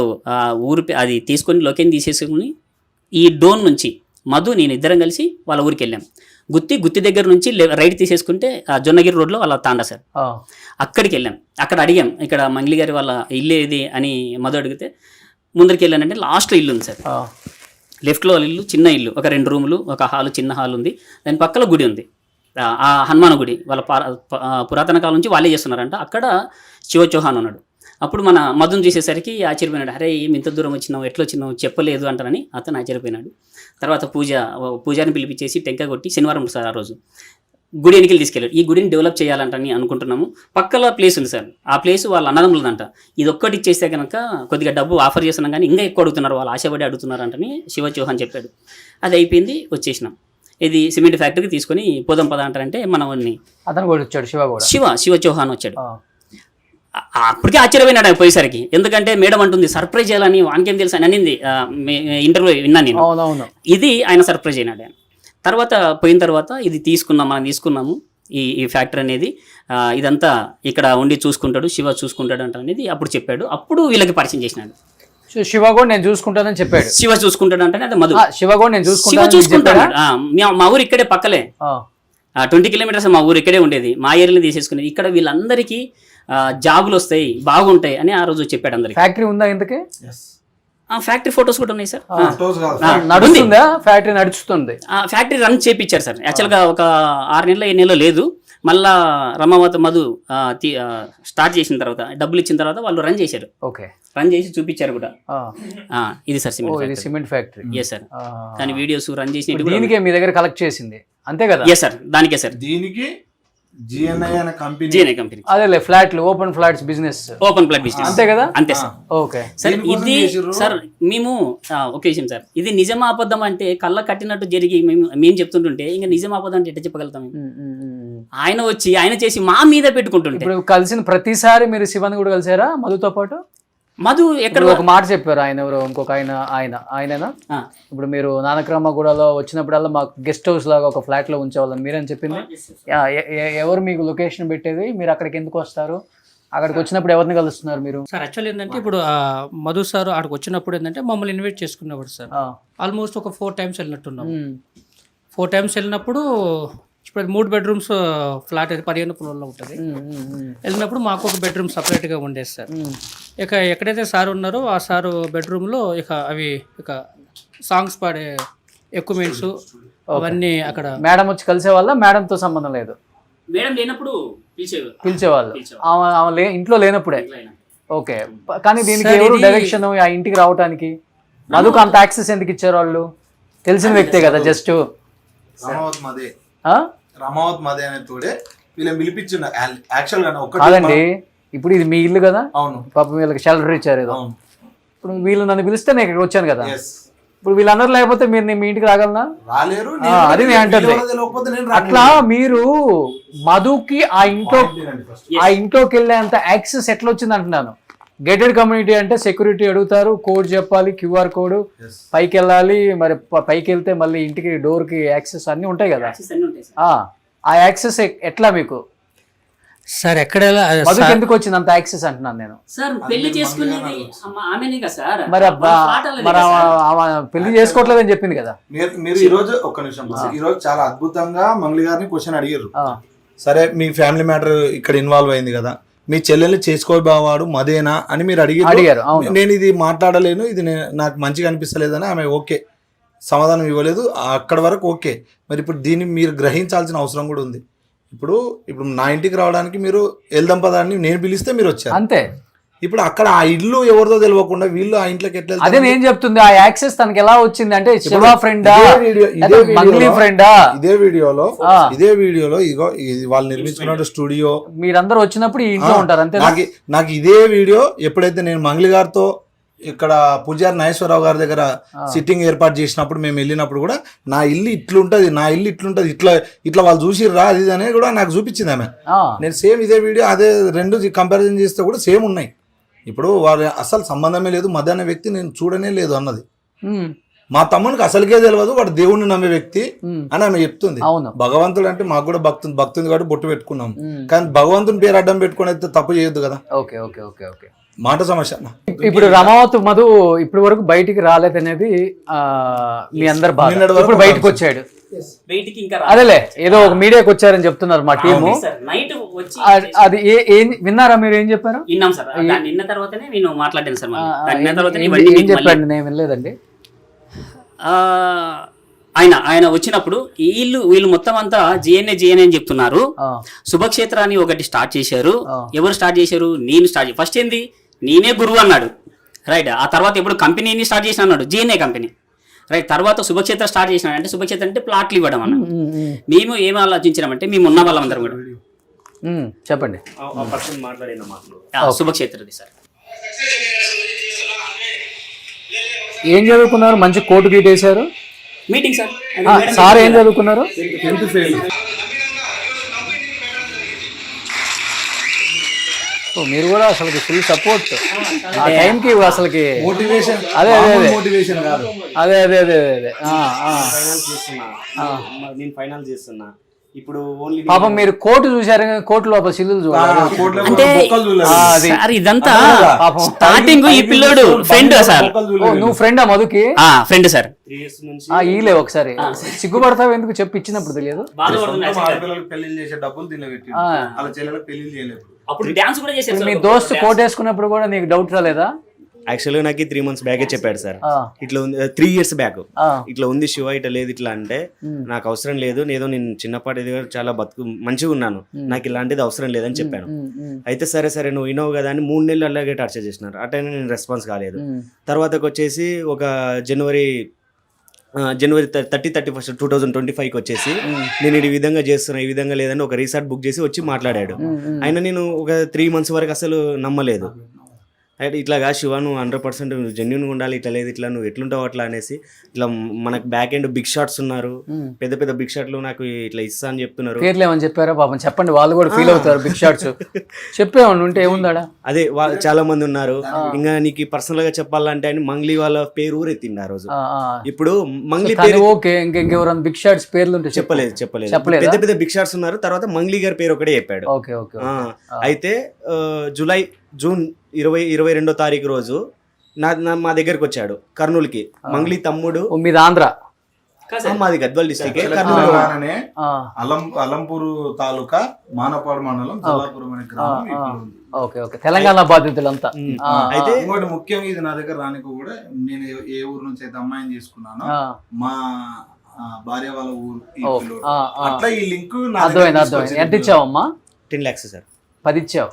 ఊరు అది తీసుకొని లొకేషన్ తీసేసుకుని ఈ డోన్ నుంచి మధు నేను ఇద్దరం కలిసి వాళ్ళ ఊరికి వెళ్ళాం. గుత్తి దగ్గర నుంచి రైట్ తీసేసుకుంటే జొన్నగిరి రోడ్లో వాళ్ళ తాండా సార్. అక్కడికి వెళ్ళాం, అక్కడ అడిగాం ఇక్కడ మంగళి గారి వాళ్ళ ఇల్లు ఏది అని మధు అడిగితే ముందరికి వెళ్ళానంటే లాస్ట్లో ఇల్లు ఉంది సార్. లెఫ్ట్లో ఇల్లు, చిన్న ఇల్లు, ఒక 2 రూములు, ఒక హాలు, చిన్న హాల్ ఉంది. దాని పక్కన గుడి ఉంది, ఆ హనుమాన్ గుడి. వాళ్ళ పురాతన కాలం నుంచి వాళ్ళే చేస్తున్నారంట. అక్కడ శివ చౌహాన్ ఉన్నాడు. అప్పుడు మన మధును చూసేసరికి ఆశ్చర్యపోయినాడు, అరే ఏమి ఇంత దూరం వచ్చినావు, ఎట్లా వచ్చినావు చెప్పలేదు అంటానని అతను ఆశ్చర్యపోయినాడు. తర్వాత పూజారిని పిలిపించేసి టెంకాయ కొట్టి, శనివారం సార్ ఆ రోజు గుడి ఎన్నికలు తీసుకెళ్ళాడు. ఈ గుడిని డెవలప్ చేయాలంటని అనుకుంటున్నాము, పక్కల ప్లేస్ ఉంది సార్, ఆ ప్లేస్ వాళ్ళ అన్నదమ్ములదంట. ఇది ఒక్కటి ఇచ్చేస్తే కనుక కొద్దిగా డబ్బు ఆఫర్ చేస్తున్నాం కానీ ఇంకా ఎక్కువ అడుగుతున్నారు, వాళ్ళు ఆశపడి అడుగుతున్నారంటని శివ చౌహాన్ చెప్పాడు. అది అయిపోయింది, వచ్చేసినాం. ఇది సిమెంట్ ఫ్యాక్టరీకి తీసుకొని పోదాం పద అంటారంటే మనవన్ని అతను కూడా వచ్చాడు, శివ చౌహాన్ వచ్చాడు. అప్పటికే ఆశ్చర్యపోయినాడు ఆయన పోయేసరికి, ఎందుకంటే మేడం అంటుంది సర్ప్రైజ్ చేయాలని, వానికేం తెలుసు అని అనింది. ఇంటర్వ్యూ విన్నాను నేను. ఇది ఆయన సర్ప్రైజ్ అయినాడు. ఆయన తర్వాత పోయిన తర్వాత ఇది మనం తీసుకున్నాము ఈ ఫ్యాక్టరీ అనేది, ఇదంతా ఇక్కడ ఉండి చూసుకుంటాడు, శివ చూసుకుంటాడు అంట అనేది అప్పుడు చెప్పాడు. అప్పుడు వీళ్ళకి పరిచయం చేసినాడు. శివ కూడా నేను చూసుకుంటానని చెప్పాడు. శివ చూసుకుంటాడు అంటే అది మధు. శివ కూడా నేను చూసుకుంటాడు. మా ఊరు ఇక్కడే పక్కలే, 20 kilometers మా ఊరు ఇక్కడే ఉండేది. మా ఏరియాలో తీసేసుకునేది. ఇక్కడ వీళ్ళందరికీ జాబులు వస్తాయి, బాగుంటాయి అని ఆ రోజు చెప్పాడు అందరికి. ఫ్యాక్టరీ ఉందా ఇంతకీ? ఫ్యాక్టరీ ఫొటోస్ కూడా ఉన్నాయి సార్. నడుస్తుందా ఫ్యాక్టరీ? నడుస్తుంది. ఫ్యాక్టరీ రన్ చేపించారు సార్. యాక్చువల్గా ఒక 6 నెలలు 7 నెలలు లేదు. మళ్ళా రమావతి మధు స్టార్ట్ చేసిన తర్వాత, డబ్బులు ఇచ్చిన తర్వాత వాళ్ళు రన్ చేశారు. ఓకే, రన్ చేసి చూపించారు కూడా. ఇది sir cement factory. Yes sir. కానీ వీడియోస్ రన్ చేసి దీనికే మీ దగ్గర కలెక్ట్ చేసింది అంతే కదా? ఎస్ సార్, దానికే సార్. దీనికి జిఎన్ఐ కంపెనీ అదే ఫ్లాట్లు, ఓపెన్ ఫ్లాట్స్ బిజినెస్ అంతే కదా? అంతే సార్. ఓకే సార్, ఇది సార్ మేము ఒకే విషయం సార్, ఇది నిజం అబద్ధం అంటే కళ్ళ కట్టినట్టు జరిగి మేము చెప్తుంటుంటే ఇంకా నిజం అబద్ధం అంటే ఎట్లా చెప్పగలుగుతాం? ఆయన వచ్చి ఆయన చేసి మా మీద పెట్టుకుంటుంటే ఇప్పుడు కలిసిన ప్రతిసారి మీరు శివన్ కూడా కలిసారా మధుతో పాటు? మధు ఎక్కడ ఇప్పుడు ఒక మాట చెప్పారు ఆయన ఎవరో ఇంకొక ఆయననా ఆ. ఇప్పుడు మీరు నానక్రమగూడలో వచ్చినప్పుడల్లా మాకు గెస్ట్ హౌస్ లాగా ఒక ఫ్లాట్ లో ఉంచేవాళ్ళని మీరని చెప్పింది. ఎవరు మీకు లొకేషన్ పెట్టేది, మీరు అక్కడికి ఎందుకు వస్తారు, అక్కడికి వచ్చినప్పుడు ఎవరిని కలుస్తున్నారు మీరు? సార్ యాక్చువల్ ఏంటంటే ఇప్పుడు మధు సార్ అక్కడికి వచ్చినప్పుడు ఏంటంటే మమ్మల్ని ఇన్వైట్ చేసుకునేవాడు సార్. ఆల్మోస్ట్ ఒక 4 times వెళ్ళినట్టున్నాం. 4 times వెళ్ళినప్పుడు ఇప్పుడు 3 bedrooms ఫ్లాట్ అయితే 15 ఫ్లోర్లో ఉంటుంది. వెళ్ళినప్పుడు మాకు ఒక బెడ్రూమ్ సపరేట్గా ఉండేది సార్. ఇక ఎక్కడైతే సార్ ఉన్నారో ఆ సార్ బెడ్రూమ్లో ఇక సాంగ్స్ పాడే ఎక్విప్మెంట్స్ అవన్నీ అక్కడ మేడం వచ్చి కలిసే వాళ్ళ? మేడంతో సంబంధం లేదు, మేడం లేనప్పుడు పిలిచేవాళ్ళు. ఆమె ఇంట్లో లేనప్పుడే. ఓకే, కానీ దీనికి సార్ ఎవరు ఇది- డైరెక్షన్ ఆ ఇంటికి రావడానికి? మధుకు అంత యాక్సెస్ ఎందుకు ఇచ్చారు వాళ్ళు? తెలిసిన వ్యక్తే కదా జస్ట్. రమావత్ మదే అనే తోడే వీళ్ళని పిలిపించిన యాక్చువల్ గా కాదండి, ఇప్పుడు ఇది మీ ఇల్లు కదా, అవును పాపం వీళ్ళకి షెల్టర్ ఇచ్చారు ఏదో. అవును ఇప్పుడు వీళ్ళు నన్ను పిలిస్తే నేను ఇక్కడికి వచ్చాను కదా. ఎస్ ఇప్పుడు వీళ్ళందరూ లేకపోతే మీరు మీ ఇంటికి రాగలనా? రాలేరు. అది నేను అంటుంది. అట్లా మీరు మధుకి ఆ ఇంట్లోకి వెళ్ళేంత యాక్సెస్ ఎట్లా వచ్చింది అంటున్నాను. గేటెడ్ కమ్యూనిటీ అంటే సెక్యూరిటీ అడుగుతారు, కోడ్ చెప్పాలి, QR కోడ్, పైకి వెళ్ళాలి, మరి పైకి వెళ్తే మళ్ళీ ఇంటికి డోర్ కి యాక్సెస్ అన్ని ఉంటాయి కదా. ఆ యాక్సెస్ ఎట్లా మీకు? సార్ ఎక్కడ మధుకి ఎందుకు వచ్చింది అంత యాక్సెస్ అంటున్నాను నేను. సార్ పెళ్లి చేసుకునేది ఆమెనే కదా సార్. మరి ఆమె పెళ్లి చేసుకోవట్లేదని చెప్పింది కదా. మీరు ఈ రోజు ఒక్క నిమిషం, ఈ రోజు చాలా అద్భుతంగా మంగళి గారిని క్వశ్చన్ అడిగారు. సరే మీ ఫ్యామిలీ మ్యాటర్ ఇక్కడ ఇన్వాల్వ్ అయింది కదా, మీ చెల్లెల్ని చేసుకోబోవాడు మదేనా అని మీరు అడిగారు. నేను ఇది మాట్లాడలేను, ఇది నాకు మంచిగా అనిపిస్తలేదని ఆమె ఓకే సమాధానం ఇవ్వలేదు. అక్కడ వరకు ఓకే. మరి ఇప్పుడు దీన్ని మీరు గ్రహించాల్సిన అవసరం కూడా ఉంది. ఇప్పుడు నా ఇంటికి రావడానికి మీరు వెళ్దాం పదాన్ని నేను పిలిస్తే మీరు వచ్చారు అంతే. ఇప్పుడు అక్కడ ఆ ఇల్లు ఎవరిదో తెలియకుండా వీళ్ళు ఆ ఇంట్లోకి ఎట్లా అదే నేను చెప్తుంది. ఆ యాక్సెస్ తనకి ఎలా వచ్చింది అంటే శివ ఫ్రెండా, మంగ్లీ ఫ్రెండా? ఇదే వీడియోలో ఇగో ఇది వాళ్ళు నిర్మించుకున్న స్టూడియో, మీరందరూ వచ్చినప్పుడు ఈ ఇంట్లో ఉంటారు అంతే. నాకు ఇదే వీడియో ఎప్పుడైతే నేను మంగ్లీ గారితో ఇక్కడ పూజారి నాగేశ్వరరావు గారి దగ్గర సిట్టింగ్ ఏర్పాటు చేసినప్పుడు మేము వెళ్ళినప్పుడు కూడా నా ఇల్లు ఇట్లుంటది, ఇట్లా వాళ్ళు చూసిర్రా అది అనేది కూడా నాకు చూపించింది ఆమె. నేను సేమ్ ఇదే వీడియో అదే రెండు కంపారిజన్ చేస్తే కూడా సేమ్ ఉన్నాయి. ఇప్పుడు వారి అసలు సంబంధమే లేదు, మధ్యాహ్న వ్యక్తి నేను చూడనే లేదు అన్నది. మా తమ్మునికి అసలుకే తెలియదు, వాడు దేవుణ్ణి నమ్మే వ్యక్తి అని ఆమె చెప్తుంది. భగవంతుడు అంటే మాకు కూడా భక్తుంది కాబట్టి బొట్టు పెట్టుకున్నాం, కానీ భగవంతుని పేరు అడ్డం పెట్టుకుని అయితే తప్పు చేయొద్దు కదా. ఓకే ఓకే ఓకే ఓకే మాట సమస్య. ఇప్పుడు రమావత్ మధు ఇప్పటి వరకు బయటికి రాలేదనేది మీ అందరు బాధ. ఇప్పుడు బయటకు వచ్చాడు, అదేలే ఏదో ఒక మీడియాకి వచ్చారని చెప్తున్నారు మా టీము. అది విన్నారా మీరు? ఏం చెప్పారు? విన్నాం సార్. నిన్న తర్వాతనే నేను మాట్లాడాను సార్. ఏం చెప్పండి? నేను వినలేదండి. ఆయన వచ్చినప్పుడు వీళ్ళు మొత్తం అంతా జిఎన్ఏ అని చెప్తున్నారు. శుభక్షేత్రాన్ని ఒకటి స్టార్ట్ చేశారు. ఎవరు స్టార్ట్ చేశారు? నేను స్టార్ట్. ఫస్ట్ ఏంది నేనే గురువు అన్నాడు, రైట్. ఆ తర్వాత ఎప్పుడు కంపెనీని స్టార్ట్ చేసిన అన్నాడు, జిఎన్ఏ కంపెనీ, రైట్. తర్వాత శుభక్షేత్రం స్టార్ట్ చేసినాడు అంటే శుభక్షేత్రం అంటే ప్లాట్లు ఇవ్వడం అన్నాడు. మేము ఏమి ఆలోచించామంటే మేము ఉన్న వాళ్ళందరం కూడా చెప్పండి శుభక్షేత్రం సార్. ఏం చదువుకున్నారు? మంచి కోటు గీటేశారు. Meeting sir. సార్ ఏం చదువుకున్నారు? మీరు కూడా అసలు ఫుల్ సపోర్ట్ ఆ టైంకి అసలుకి మోటివేషన్. అదే నేను ఫైనల్ చేస్తున్నా ఇప్పుడు. ఓన్లీ పాపం మీరు కోర్టు చూసారు, కోర్టు లోపల సిల్లులు చూడాలి. అంటే ఇదంతా స్టార్టింగ్ ఈ పిల్లోడు ఫ్రెండ్ సార్. నువ్వు ఫ్రెండా మధుకి? Friend sir. 3 years నుంచి ఈలే ఒకసారి సిగ్గుపడతావు ఎందుకు చెప్పి ఇచ్చినప్పుడు తెలియదు. పెళ్లి చేసే డబ్బులు తినబెట్టి అలా చెల్లెలకు పెళ్లి చేయలేదు. అప్పుడు డాన్స్ కూడా చేశారు. మీ దోస్తు కోట్ వేసుకున్నప్పుడు కూడా నీకు డౌట్ రాలేదా? యాక్చువల్గా నాకు 3 months బ్యాకే చెప్పాడు సార్. ఇట్లా ఉంది 3 years బ్యాక్ ఇట్లా ఉంది శివ, ఇట్లా లేదు ఇట్లా అంటే నాకు అవసరం లేదు, నేను చిన్నపాటి చాలా మంచిగా ఉన్నాను, నాకు ఇలాంటిది అవసరం లేదని చెప్పాను. అయితే సరే నువ్వు వినవు కదా అని 3 నెలలు అలాగే టార్చర్ చేసినారు. ఆ టైంలో నేను రెస్పాన్స్ కాలేదు. తర్వాతకు వచ్చేసి ఒక జనవరి 31st 2025కి వచ్చేసి నేను ఈ విధంగా చేస్తున్నా, ఈ విధంగా లేదని ఒక రిసార్ట్ బుక్ చేసి వచ్చి మాట్లాడాడు. అయినా నేను ఒక 3 months వరకు అసలు నమ్మలేదు. అయితే ఇట్లాగా శివ నువ్వు 100% నువ్వు జెన్యున్గా ఉండాలి, ఇట్లా లేదు ఇట్లా నువ్వు ఎట్లుంటావు అట్లా అనేసి ఇట్లా మనకు బ్యాక్ ఎండ్ బిగ్ షాట్స్ ఉన్నారు, పెద్ద పెద్ద బిగ్ షాట్లు నాకు ఇట్లా ఇస్తా అని చెప్తున్నారు. పేర్లు ఏమని చెప్పారా పాపం? చెప్పండి, వాళ్ళు కూడా ఫీల్ అవుతారు. బిగ్ షాట్స్ చెప్పేవాళ్ళు ఉంటే ఏముందాడా? అదే చాలా మంది ఉన్నారు. ఇంకా నీకు పర్సనల్ గా చెప్పాలంటే అని మంగ్లీ వాళ్ళ పేరు ఊరెత్తిండి ఆ రోజు. ఇప్పుడు మంగ్లీ పేరు ఓకే, ఇంకెవరైనా బిగ్ షాట్స్ పేర్లు ఉంటే చెప్పలేదు. పెద్ద పెద్ద బిగ్ షాట్స్ ఉన్నారు. తర్వాత మంగ్లీ గారి పేరు ఒకటే చెప్పాడు. Okay okay. అయితే జూన్ 22వ తారీఖు రోజు మా దగ్గరకు వచ్చాడు కర్నూలుకి. మంగ్లీ తమ్ముడు. మీద ఆంధ్ర? మాది గద్వాల్ డిస్ట్రిక్ట్. అలంపూరు తాలూకా మానపాడు మండలం జలాపురం అనే గ్రామం. ఓకే ఓకే, తెలంగాణ బాధితులంతా. అయితే ఇంకోటి ముఖ్యంగా ఇది నా దగ్గర రానికి కూడా నేను ఏ ఊరు నుంచి అయితే అమ్మాయిని చేసుకున్నానో మా భార్య వాళ్ళ ఊరు అట్లా ఈ లింక్ అర్థమైంది. ఎంత ఇచ్చావమ్మా? 10 lakhs సార్. 10 ఇచ్చావు.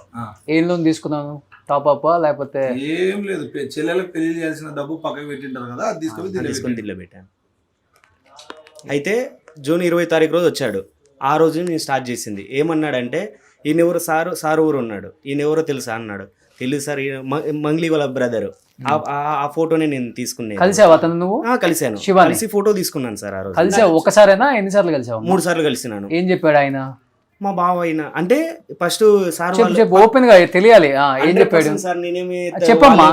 ఏం లోన్ తీసుకున్నాను? టాప్ అప్ లేకపోతే? ఏం లేదు, చెల్లెలకు పెళ్లి చేయాల్సిన డబ్బు పక్కకు పెట్టింటారు కదా, అది తీసుకొని దీనిలో పెట్టాను. అయితే జూన్ 20 తారీఖు రోజు వచ్చాడు. ఆ రోజు నేను స్టార్ట్ చేసింది. ఏమన్నాడంటే ఈయనెవరు సార్ ఊరు ఉన్నాడు, ఈయనెవరో తెలుసా అన్నాడు. తెలుసు సార్, మంగ్లీ వాళ్ళ బ్రదర్. ఆ ఫోటోనే నేను తీసుకున్నాను. కలిసావా అతను? నువ్వు? కలిసాను, కలిసి ఫోటో తీసుకున్నాను సార్. ఆ రోజు కలిసావు? ఒకసారేనా ఎన్నిసార్లు కలిసావు? 3 సార్లు కలిసినాను. ఏం చెప్పాడు ఆయన? మా బావ అయినా అంటే ఫస్ట్ సార్ ఓపెన్ గా తెలియాలి. ఏం చెప్పాడు సార్? నేనేమి చెప్పమ్మా.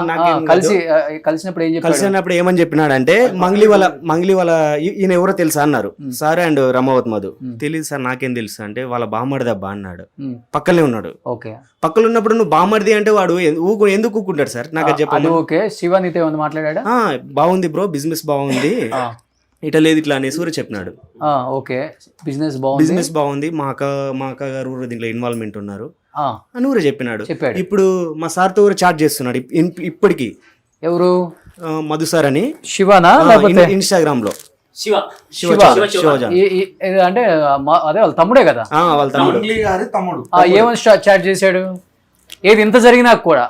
కలిసినప్పుడు ఏం చెప్పాడు? కలిసినప్పుడు ఏమని చెప్పినాడంటే మంగ్లీ వాళ్ళ ఈయన ఎవరో తెలుసా అన్నారు సార్. అండ్ రమావత్ మధు. తెలియదు సార్, నాకేం తెలుసు అంటే వాళ్ళ బామ్మడిది అబ్బా అన్నాడు. పక్కనే ఉన్నాడు. ఓకే. పక్కన ఉన్నప్పుడు నువ్వు బామ్మడిది అంటే వాడు ఎందుకు ఊకుంటాడు సార్? నాకు చెప్పండి. ఓకే. శివ నీతో ఏమన్నా మాట్లాడా? బాగుంది బ్రో, బిజినెస్ బాగుంది, ఇట్లా లేదు ఇట్లా అనేసి కూడా చెప్పినాడు. ఓకే, బిజినెస్ బాగుంది, మా అక్క గారు దీంట్లో ఇన్వాల్వ్మెంట్ ఉన్నారు అని కూడా చెప్పినాడు. ఇప్పుడు మా సార్ తో కూడా చాట్ చేస్తున్నాడు ఇప్పటికి. ఎవరు? మధు సార్ అని. శివనా? ఇన్స్టాగ్రామ్ లో శివ. అంటే అదే వాళ్ళ తమ్ముడే కదా? వాళ్ళ తమ్ముడు. ఏమని చాట్ చేశాడు? ఏది ఇంత జరిగినా కూడా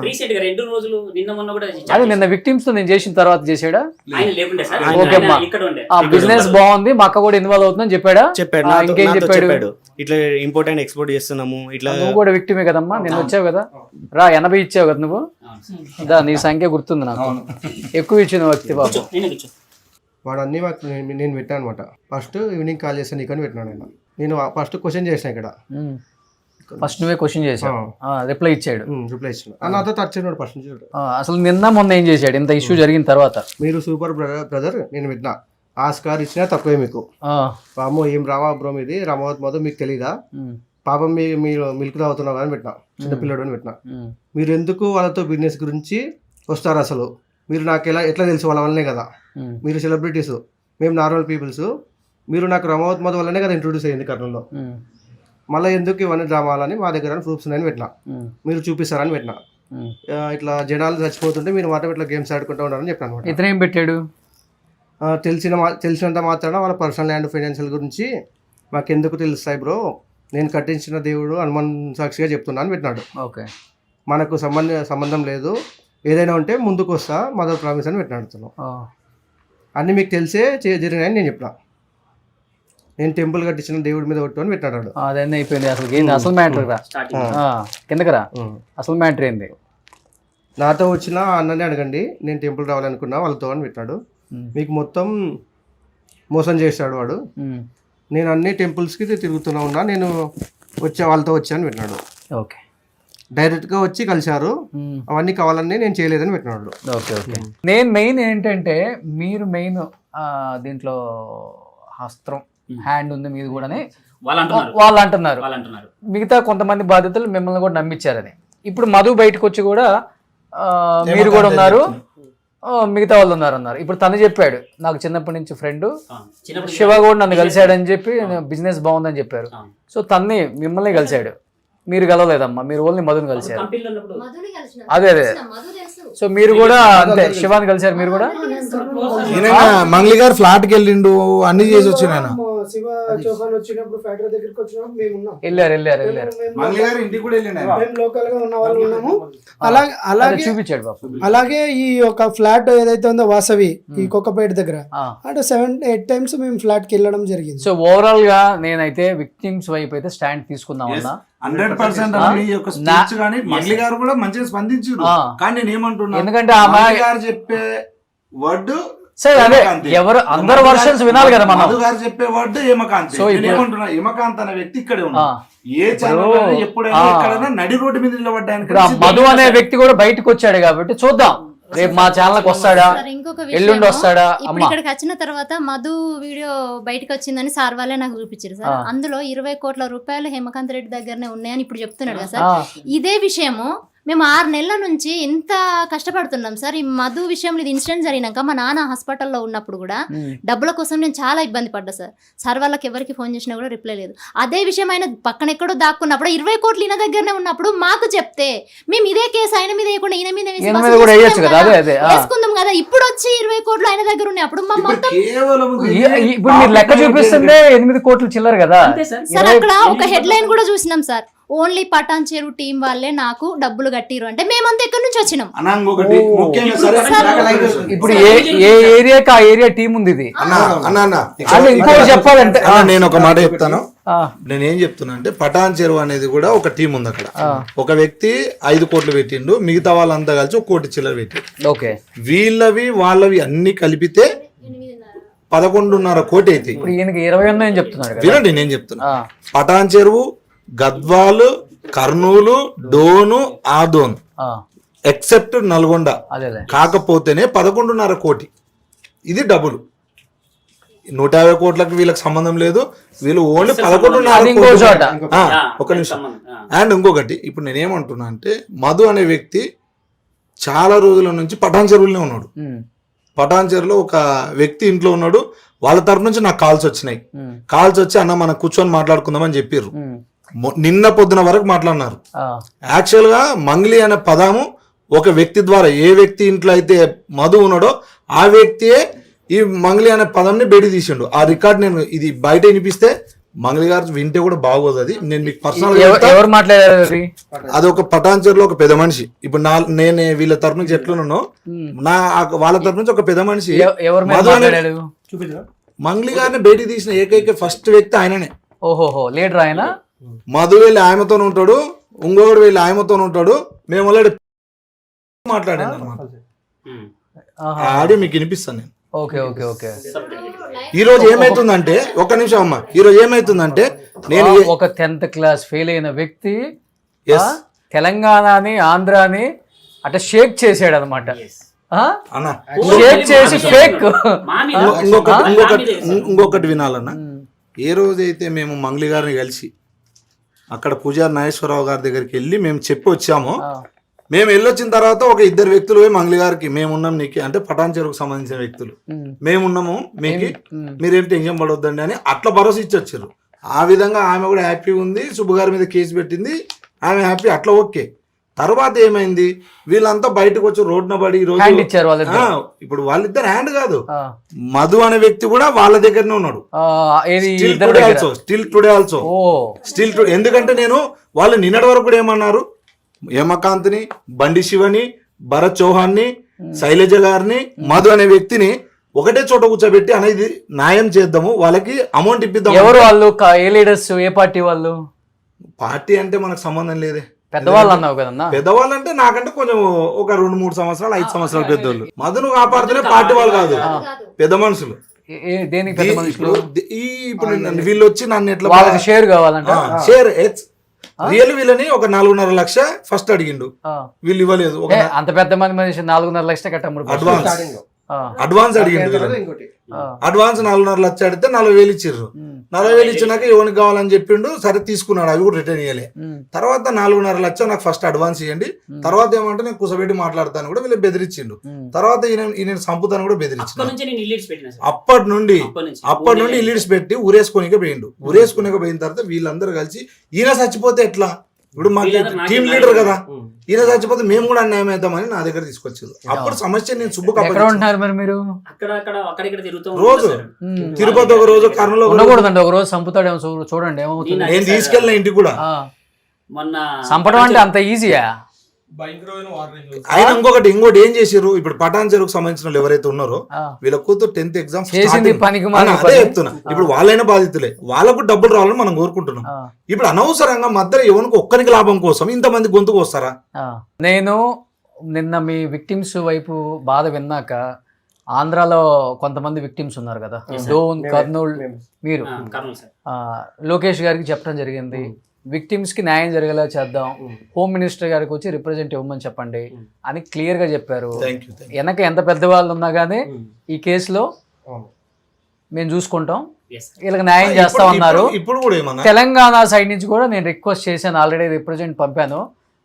రీసెంట్ గా 2 రోజులు నిన్న మొన్న కూడా అది నిన్న విక్టిమ్స్ తో నేను చేసిన తర్వాత చేసాడా? ఆయన లేకుండే సార్. ఓకే అమ్మా, బిజినెస్ బాగుంది, మా అక్క కూడా ఇన్వాల్వ్ అవుతుందని చెప్పాడు. ఇంకేం చెప్పాడు? ఇట్లా ఇంపోర్ట్ అండ్ ఎక్స్పోర్ట్ చేస్తున్నాము ఇట్లా. నువ్వు కూడా విక్టిమే కదమ్మా, నేను వచ్చావు కదా, రా 80 ఇచ్చావు కదా నువ్వు. నీ సంఖ్య గుర్తుంది నాకు, ఎక్కువ ఇచ్చిన వ్యక్తి బాబు. వాడు అన్ని నేను పెట్టాను అనమాట. ఫస్ట్ ఈవినింగ్ కాల్ చేస్తాను నీకని పెట్టినాను. నేను ఫస్ట్ క్వశ్చన్ చేసిన ఇక్కడ. ఫస్ట్ నువ్వే క్వశ్చన్ చేసావు, రిప్లై ఇచ్చాడు. నాతో టచ్ అయినాడు ఫస్ట్ నుంచి. అసలు నిన్న మొన్న ఏం చేశాడు ఇంత ఇష్యూ జరిగిన తర్వాత? మీరు సూపర్ బ్రదర్, నేను పెట్టినా ఆస్కార్ ఇచ్చినా తక్కువే మీకు. పాము ఏం రావా బ్రో మీది, రమావత్ మధు మీకు తెలీదా, పాపం మీరు మిల్క్ తాగుతున్నావు అని పెట్టినా, చిన్నపిల్లడు అని పెట్టినా. మీరు ఎందుకు వాళ్ళతో బిజినెస్ గురించి వస్తారు అసలు? మీరు నాకు ఎట్లా తెలుసు? వాళ్ళ వల్లనే కదా. మీరు సెలబ్రిటీస్, మేము నార్మల్ పీపుల్స్. మీరు నాకు రమావత్ మధు వల్లనే కదా ఇంట్రొడ్యూస్ అయ్యింది కర్నూలులో. మళ్ళీ ఎందుకు ఇవన్నీ డ్రామాలని మా దగ్గర ప్రూఫ్స్ ఉన్నాయని పెట్టినా, మీరు చూపిస్తారని పెట్టినా. ఇట్లా జనాలు చచ్చిపోతుంటే మీరు మాట ఇట్లా గేమ్స్ ఆడుకుంటూ ఉన్నారని చెప్పాను. ఇతను ఏం పెట్టాడు? తెలిసినంత మాత్రాన వాళ్ళ పర్సనల్ అండ్ ఫైనాన్షియల్ గురించి మాకెందుకు తెలుస్తాయి బ్రో, నేను కట్టించిన దేవుడు హనుమాన్ సాక్షిగా చెప్తున్నా అని పెట్టినాడు. ఓకే. మనకు సంబంధం లేదు, ఏదైనా ఉంటే ముందుకు వస్తా, మదర్ ప్రామిస్ అని పెట్టినాడు. అన్నీ మీకు తెలిసే జరిగినాయని నేను చెప్పిన. నేను టెంపుల్ కట్టించిన దేవుడి మీద కొట్టు అని పెట్టాడు. అదన్నీ అయిపోయింది. అసలు మ్యాటర్ రా, కిందకి రా. అసలు మ్యాటర్ ఏంది? నాతో వచ్చిన అన్నని అడగండి, నేను టెంపుల్ రావాలనుకున్నా వాళ్ళతో అని పెట్టాడు. మీకు మొత్తం మోసం చేశాడు వాడు. నేను అన్ని టెంపుల్స్కి తిరుగుతూనే ఉన్నా, నేను వాళ్ళతో వచ్చా అని పెట్టినాడు. ఓకే. డైరెక్ట్గా వచ్చి కలిశారు, అవన్నీ కావాలని నేను చేయలేదని పెట్టినాడు. Okay okay. నేను మెయిన్ ఏంటంటే మీరు మెయిన్ దీంట్లో హస్త్రం హ్యాండ్ ఉంది మీది కూడా వాళ్ళు అంటున్నారు. మిగతా కొంతమంది బాధితులు మిమ్మల్ని కూడా నమ్మించారని. ఇప్పుడు మధు బయటకు వచ్చి కూడా మీరు కూడా ఉన్నారు, మిగతా వాళ్ళు అన్నారు. ఇప్పుడు తను చెప్పాడు నాకు చిన్నప్పటి నుంచి ఫ్రెండ్ శివ కూడా నన్ను కలిశాడని చెప్పి బిజినెస్ బాగుందని చెప్పారు. సో తన్ని మిమ్మల్ని కలిశాడు, మీరు కలవలేదమ్మా, మీరు ఓన్లీ మధుని కలిశారు. అదే అదే. సో మీరు కూడా అంతే శివాని కలిశారు. మీరు కూడా మంగ్లీ గారు ఫ్లాట్ కి వెళ్ళిండు, అన్ని చేసి వచ్చిన శివ చౌహాన్ వచ్చినప్పుడు ఫ్యాక్టరీ దగ్గరికి వచ్చినప్పుడు మేము ఉన్నాం. వెళ్ళారు. మంగ్లీ గారు ఇంటికి కూడా వెళ్ళిండు. మేము లోకల్ గా ఉన్న వాళ్ళు ఉన్నాము. అలాగే చూపించాడు బాబు. అలాగే ఈ ఒక ఫ్లాట్ ఏదైతే ఉందో వాసవి ఈ కొక్కపేట దగ్గర అంటే 7-8 టైమ్స్ మేము ఫ్లాట్ కి వెళ్ళడం జరిగింది. సో ఓవరాల్ గా నేనైతే విక్టిమ్స్ వైపు అయితే స్టాండ్ తీసుకుందాం అన్నా. 100% మీ యొక్క స్పీచ్ కానీ మంగ్లీ గారు కూడా మంచిగా స్పందించారు. ఆ. కానీ నేను ఏమంటున్నా, ఎందుకంటే ఆమె మంగ్లీ గారు చెప్పే వర్డ్ సరే అదే ఎవరు అందరు వర్షన్స్ వినాలి కదా మనం. మధు గారు చెప్పే వర్డ్ ఏమకాంత్. సో నేను ఏమంటున్నా, ఏమకాంత్ అనే వ్యక్తి ఇక్కడే ఉన్నా, ఏ ఛానల్ ఎప్పుడైనా ఎక్కడైనా నడి రోడ్డు మీద నిలబడ్డానికి ఇప్పుడు ఆ మధు అనే వ్యక్తి కూడా బయటకు వచ్చాడు కాబట్టి చూద్దాం రేపు మా ఛానల్ కి వస్తాడా, సార్, ఇంకొక ఎల్లుండి వస్తాడా. ఇప్పుడు అమ్మా ఇక్కడికి వచ్చిన తర్వాత మధు వీడియో బయటకు వచ్చిందని సార్ వాళ్ళే నాకు చూపించారు సార్. అందులో 20 కోట్ల రూపాయలు హేమకాంత్ రెడ్డి దగ్గరనే ఉన్నాయని ఇప్పుడు చెప్తున్నాడు కదా సార్. ఇదే విషయము మేము 6 నెలల నుంచి ఎంత కష్టపడుతున్నాం సార్. ఈ మధు విషయంలో ఇది ఇన్సిడెంట్ జరిగినాక మా నాన్న హాస్పిటల్లో ఉన్నప్పుడు కూడా డబ్బుల కోసం నేను చాలా ఇబ్బంది పడ్డా సార్. సార్ వాళ్ళకి ఎవరికి ఫోన్ చేసినా కూడా రిప్లై లేదు. అదే విషయం ఆయన పక్కన ఎక్కడో దాక్కున్నప్పుడు 20 కోట్లు ఈయన దగ్గరనే ఉన్నప్పుడు మాకు చెప్తే మేము ఇదే కేసు ఆయన మీద వేయకుండా ఈయన మీద వేసి వేసుకుందాం కదా. ఇప్పుడు వచ్చి 20 కోట్లు ఆయన దగ్గర ఉన్నప్పుడు మా మొత్తం కేవలం ఇప్పుడు మీరు లెక్క చూపిస్తుంటే 8 కోట్లు చిల్లర కదా సార్. అక్కడ ఒక హెడ్ లైన్ కూడా చూసినాం సార్, ఓన్లీ పటాన్ చెరు టీం వాళ్ళే నాకు డబ్బులు కట్టిరు అంటే మేమంతా ఎక్కడి నుంచి వచ్చినాం. అనంగొకటి ముఖ్యంగా సరే, ఇప్పుడు ఏ ఏరియాకి ఆ ఏరియా టీం ఉంది ఇది. అది ఇంకోటి చెప్పాలంటే నేను ఒక మాట చెప్తాను. నేను ఏం చెప్తున్నా అంటే పటాన్ చెరువు అనేది కూడా ఒక టీం ఉంది అక్కడ. ఒక వ్యక్తి 5 కోట్లు పెట్టిండు, మిగతా వాళ్ళంతా కలిసి 1 కోటి చిల్లర పెట్టిండు. ఓకే, వీళ్ళవి వాళ్ళవి అన్ని కలిపితే 11.5 కోటి అయితే. ఇప్పుడు ఈయనకి 21 అని చెప్తున్నాడు కదా. వినండి నేను చెప్తున్నా, పటాన్ చెరువు, గద్వాలు, కర్నూలు, డోను, ఆదోన్ ఎక్సెప్ట్ నల్గొండ కాకపోతేనే 11.5 కోటి. ఇది డబుల్. 150 కోట్లకు వీళ్ళకి సంబంధం లేదు. వీళ్ళు ఓన్లీ 11.5 కోటి. ఒక నిమిషం. అండ్ ఇంకొకటి, ఇప్పుడు నేనేమంటున్నా అంటే మధు అనే వ్యక్తి చాలా రోజుల నుంచి పటాన్ చెరువులోనే ఉన్నాడు. పటాన్ చెరువులో ఒక వ్యక్తి ఇంట్లో ఉన్నాడు. వాళ్ళ తరపు నుంచి నాకు కాల్స్ వచ్చినాయి. కాల్స్ వచ్చి అన్న మనం కూర్చొని మాట్లాడుకుందామని చెప్పారు. నిన్న పొద్దున వరకు మాట్లాడినారు. యాక్చువల్ గా మంగ్లీ అనే పదము ఒక వ్యక్తి ద్వారా, ఏ వ్యక్తి ఇంట్లో అయితే మధు ఉన్నాడో ఆ వ్యక్తియే ఈ మంగ్లీ అనే పదంని బయట తీసిండు. ఆ రికార్డ్ నేను ఇది బయట వినిపిస్తే మంగ్లీ గారు వింటే కూడా బాగోదు. అది నేను మీకు పర్సనల్ ఎవరు మాట్లాడారు, అది ఒక పటాన్ చెరువులో ఒక పెద్ద మనిషి. ఇప్పుడు నేను వీళ్ళ తరపు నుంచి ఎట్లున్నానో వాళ్ళ తరపు నుంచి ఒక పెద్ద మనిషి మంగ్లీ గారిని బయటికి తీసిన ఏకైక ఫస్ట్ వ్యక్తి ఆయననే. ఓహోహో, లీడర్ ఆయన. మధు వెళ్ళి ఆయనతో ఉంటాడు, ఇంకొకటి వెళ్ళి ఆయనతో ఉంటాడు. మేము ఆల్రెడీ మాట్లాడాను అనమాట. ఆడియో మీకు వినిపిస్తాను నేను. Okay okay okay. ఈ రోజు ఏమైతుందంటే, ఒక్క నిమిషం అమ్మా, ఈ రోజు ఏమైతుందంటే నేను ఒక 10th క్లాస్ ఫెయిల్ అయిన వ్యక్తి తెలంగాణని ఆంధ్రాని అట్లా షేక్ చేసాడు అనమాట. షేక్ చేసి ఫేక్. ఇంకొకటి వినాలన్నా, ఏ రోజైతే మేము మంగ్లీ గారిని కలిసి అక్కడ పూజారి నాగేశ్వరరావు గారి దగ్గరికి వెళ్ళి మేము చెప్పి వచ్చామో, మేము వెళ్ళొచ్చిన తర్వాత ఒక 2 వ్యక్తులు పోయి మంగ్లీ గారికి మేమున్నాం నీకు అంటే పటాన్ చెరువుకు సంబంధించిన వ్యక్తులు మేమున్నాము మీకు, మీరేం టెన్షన్ పడొద్దండి అని అట్లా భరోసా ఇచ్చి వచ్చారు. ఆ విధంగా ఆమె కూడా హ్యాపీ ఉంది. సుబ్బు గారి మీద కేసు పెట్టింది, ఆమె హ్యాపీ. అట్లా ఓకే. తర్వాత ఏమైంది, వీళ్ళంతా బయటకు వచ్చి రోడ్డున పడి ఈ రోజు ఇప్పుడు వాళ్ళిద్దరు హ్యాండ్ కాదు, మధు అనే వ్యక్తి కూడా వాళ్ళ దగ్గరనే ఉన్నాడు. Still today also. ఎందుకంటే నేను వాళ్ళు నిన్నటి వరకు కూడా ఏమన్నారు, హేమకాంత్ని, బండి శివని, భరత్ చౌహాన్ని, శైలజ గారిని, మధు అనే వ్యక్తిని ఒకటే చోట కూర్చోబెట్టి అనేది న్యాయం చేద్దాము, వాళ్ళకి అమౌంట్ ఇప్పిద్దాం. ఎవరు వాళ్ళు, ఏ లీడర్స్, ఏ పార్టీ వాళ్ళు? పార్టీ అంటే మనకు సంబంధం లేదే. పెద్దవాళ్ళు అన్నావు కదన్నా. పెద్దవాళ్ళు అంటే నాకంటే కొంచెం ఒక 2-3 సంవత్సరాలు 5 సంవత్సరాలు పెద్దోళ్ళు. మధును కాపాడుతూనే పార్టీ వాళ్ళు కాదు, పెద్ద మనుషులు. దేనికి పెద్ద మనుషులు? ఇప్పుడు వీళ్ళు వచ్చి నన్ను ఎట్లా షేర్ కావాలంట, షేర్ రియల్ వీళ్ళని ఒక 4.5 లక్ష ఫస్ట్ అడిగిండు, వీళ్ళు ఇవ్వలేదు. అంత పెద్ద మంది మనిషి 4.5 లక్షలు కట్టమడు. అడ్వాన్స్ అడిగిండు. అడ్వాన్స్ 4.5 లక్షలు అడిగితే 40,000 ఇచ్చిర్రు. 40,000 ఇచ్చినాక ఎవరికి కావాలని చెప్పిండు. సరే తీసుకున్నాడు, అవి కూడా రిటర్న్ ఇవ్వలే. తర్వాత 4.5 లక్షలు నాకు ఫస్ట్ అడ్వాన్స్ ఇవ్వండి, తర్వాత ఏమంటే నేను కుసబెట్టి మాట్లాడతాను కూడా వీళ్ళు బెదిరించిండు. తర్వాత ఈయన సంపుతాను కూడా బెదిరించిండు. అప్పటి నుండి ఇల్లీడ్స్ పెట్టి ఊరేసుకొనిక పోయిండు. ఊరేసుకొనిక పోయిన తర్వాత వీళ్ళందరూ కలిసి ఈయన చచ్చిపోతే ఎట్లా, ఇప్పుడు మాకు టీమ్ లీడర్ కదా, ఈయన చచ్చిపోతే మేము కూడా అన్యాయం అవుతామని నా దగ్గర తీసుకొచ్చారు. అప్పుడు సమస్య నేను సుబ్బు రోజు తిరుపతి ఒక రోజు కర్నూలు ఉండకూడదండి, ఒక రోజు చంపుతాడేమో చూడండి ఏమవుతుంది. నేను తీసుకెళ్ళిన ఇంటికి కూడా. మొన్న చంపడం అంటే అంత ఈజీయా? ఆయన ఇంకోటి ఏం చేసిర్రు, ఇప్పుడు పటాన్ చెరువుకు సంబంధించిన వాళ్ళు ఎవరైతే ఉన్నారో వీళ్ళ కూతురు 10th ఎగ్జామ్ చేసింది పనికి అదే చెప్తున్నా. ఇప్పుడు వాళ్ళైనా బాధితులే, వాళ్ళకు డబ్బులు రావాలని మనం కోరుకుంటున్నాం. ఇప్పుడు అనవసరంగా మధ్యలో ఎవరికి ఒక్కరికి లాభం కోసం ఇంతమంది గొంతుకు వస్తారా? నేను నిన్న మీ విక్టిమ్స్ వైపు బాధ విన్నాక, ఆంధ్రాలో కొంతమంది విక్టిమ్స్ ఉన్నారు కదా, డోన్, కర్నూలు, మీరు కర్నూలు సార్ లోకేష్ గారికి చెప్పడం జరిగింది, విక్టిమ్స్ కి న్యాయం జరిగేలా చేద్దాం, హోమ్ మినిస్టర్ గారికి వచ్చి రిప్రజెంట్ ఇవ్వమని చెప్పండి అని క్లియర్ గా చెప్పారు. వెనక ఎంత పెద్దవాళ్ళు ఉన్నా గానీ ఈ కేసులో మేము చూసుకుంటాం, వీళ్ళకి న్యాయం చేస్తా ఉన్నారు. ఇప్పుడు కూడా ఏమన్నా తెలంగాణ సైడ్ నుంచి కూడా నేను రిక్వెస్ట్ చేశాను, ఆల్రెడీ రిప్రజెంట్ పంపాను.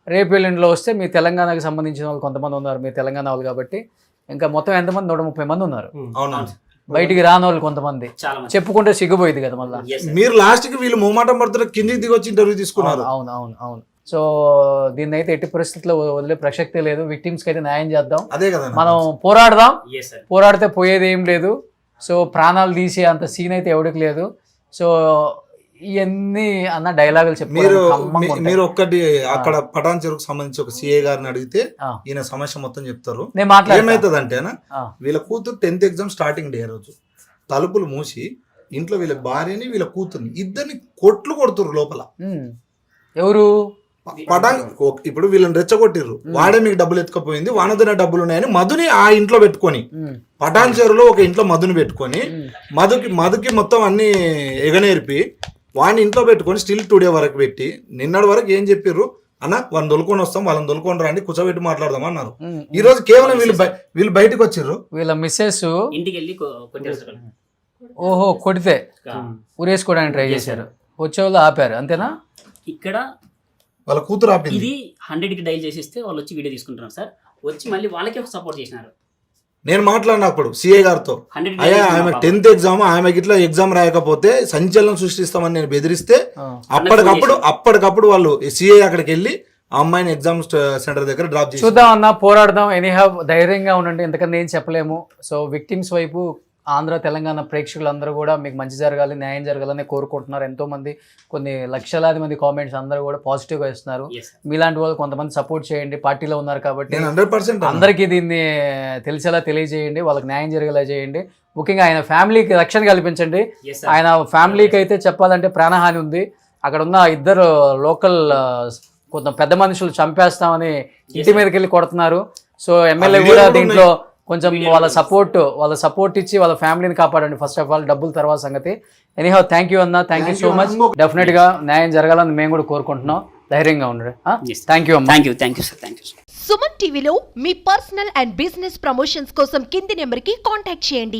రేపు ఎల్లుండిలో వస్తే మీ తెలంగాణకి సంబంధించిన వాళ్ళు కొంతమంది ఉన్నారు, మీ తెలంగాణ వాళ్ళు కాబట్టి ఇంకా మొత్తం ఎంతమంది 130 మంది ఉన్నారు. బయటికి రాని వాళ్ళు కొంతమంది చెప్పుకుంటే సిగ్గుపోయింది కదా మళ్ళీ. మీరు లాస్ట్ కి వీళ్ళు మొహమాటం పడుతున్న కిందికి దిగి వచ్చి ఇంటర్వ్యూ తీసుకున్నారు. అవును. సో దీన్ని అయితే ఎట్టి పరిస్థితుల్లో వదిలే ప్రసక్తే లేదు. విక్టిమ్స్ కి అయితే న్యాయం చేద్దాం, అదే కదా మనం పోరాడదాం. పోరాడితే పోయేది ఏం లేదు. సో ప్రాణాలు తీసే అంత సీన్ అయితే ఎవరికి లేదు. సో ఇవన్నీ అన్న డైలాగులు చెప్పారు. మీరు ఒక్కటి అక్కడ పటాన్ చెరువుకు సంబంధించి ఒక సిఏ గారిని అడిగితే ఈయన సమస్య మొత్తం చెప్తారు. ఏమైతుంది అంటేనా, వీళ్ళ కూతురు 10th ఎగ్జామ్ స్టార్టింగ్ డే రోజు తలుపులు మూసి ఇంట్లో వీళ్ళ భార్యని వీళ్ళ కూతుర్ని ఇద్దరిని కొడుతురు లోపల. ఎవరు పటాన్ ఇప్పుడు వీళ్ళని రెచ్చగొట్టిర్రు, వాడే మీకు డబ్బులు ఎత్తుకపోయింది, వానదనే డబ్బులు ఉన్నాయని మధుని ఆ ఇంట్లో పెట్టుకొని, పటాన్ చెరువులో ఒక ఇంట్లో మధుని పెట్టుకొని మధుకి మొత్తం అన్ని ఎగనేర్పి వాడిని ఇంట్లో పెట్టుకొని స్టిల్ టుడే వరకు పెట్టి నిన్నటి వరకు ఏం చెప్పిర్రు అన్న, వాళ్ళని దొలుకొని వస్తాం, వాళ్ళని దొలుకొని రండి, కూర్చోబెట్టి మాట్లాడదాం అన్నారు. ఈ రోజు కేవలం వీళ్ళు బయటకు వచ్చిర్రు, వీళ్ళ మిస్సెస్ ఇంటికి వెళ్ళి ఓహో కొడితే ఉరేసుకోవడానికి ట్రై చేశారు, వచ్చే వాళ్ళు ఆపారు, అంతేనా? ఇక్కడ వాళ్ళ కూతురు ఆపింది. ఇది 100కి డైల్ చేసిస్తే వాళ్ళు వచ్చి వీడియో తీసుకుంటున్నారు సార్, వచ్చి మళ్ళీ వాళ్ళకే సపోర్ట్ చేసినారు. నేను మాట్లాడినప్పుడు సిఏ గారితో, అయ్యా ఆమె 10th ఎగ్జామ్, ఆమెకి ఇట్లా ఎగ్జామ్ రాయకపోతే సంచలనం సృష్టిస్తామని నేను బెదిరిస్తే అప్పటికప్పుడు వాళ్ళు సిఏ అక్కడికి వెళ్ళి ఆ అమ్మాయిని ఎగ్జామ్ సెంటర్ దగ్గర డ్రాప్ చేసి చూద్దాం అన్న, పోరాడదాం. ఎనీహౌ ధైర్యంగా ఉండండి, ఎందుకంటే ఏం చెప్పలేము. సో విక్టిమ్స్ వైపు ఆంధ్ర తెలంగాణ ప్రేక్షకులందరూ కూడా మీకు మంచి జరగాలి, న్యాయం జరగాలని కోరుకుంటున్నారు. ఎంతో మంది, కొన్ని లక్షలాది మంది కామెంట్స్ అందరూ కూడా పాజిటివ్గా ఇస్తున్నారు. మీలాంటి వాళ్ళు కొంతమంది సపోర్ట్ చేయండి, పార్టీలో ఉన్నారు కాబట్టి 100% అందరికీ దీన్ని తెలిసేలా తెలియజేయండి, వాళ్ళకి న్యాయం జరిగేలా చేయండి. ముఖ్యంగా ఆయన ఫ్యామిలీకి రక్షణ కల్పించండి. ఆయన ఫ్యామిలీకి అయితే చెప్పాలంటే ప్రాణహాని ఉంది. అక్కడ ఉన్న ఇద్దరు లోకల్ కొంత పెద్ద మనుషులు చంపేస్తామని ఇంటి మీదకి వెళ్ళి కొడుతున్నారు. సో ఎమ్మెల్యే కూడా దీంట్లో కొంచెం వాళ్ళ సపోర్ట్ ఇచ్చి వాళ్ళ ఫ్యామిలీని కాపాడండి. ఫస్ట్ ఆఫ్ ఆల్ డబ్బుల తర్వాత సంగతి. ఎనీహౌ థ్యాంక్ యూ అన్న, thank you so much. Definite గా న్యాయం జరగాలని మేము కూడా కోరుకుంటున్నాం. ధైర్యంగా ఉండండి. థ్యాంక్ యూ అమ్మ. Thank you sir. సుమన్ టీవీలో మీ పర్సనల్ అండ్ బిజినెస్ ప్రమోషన్స్ కోసం కింది నెంబర్కి కాంటాక్ట్ చేయండి.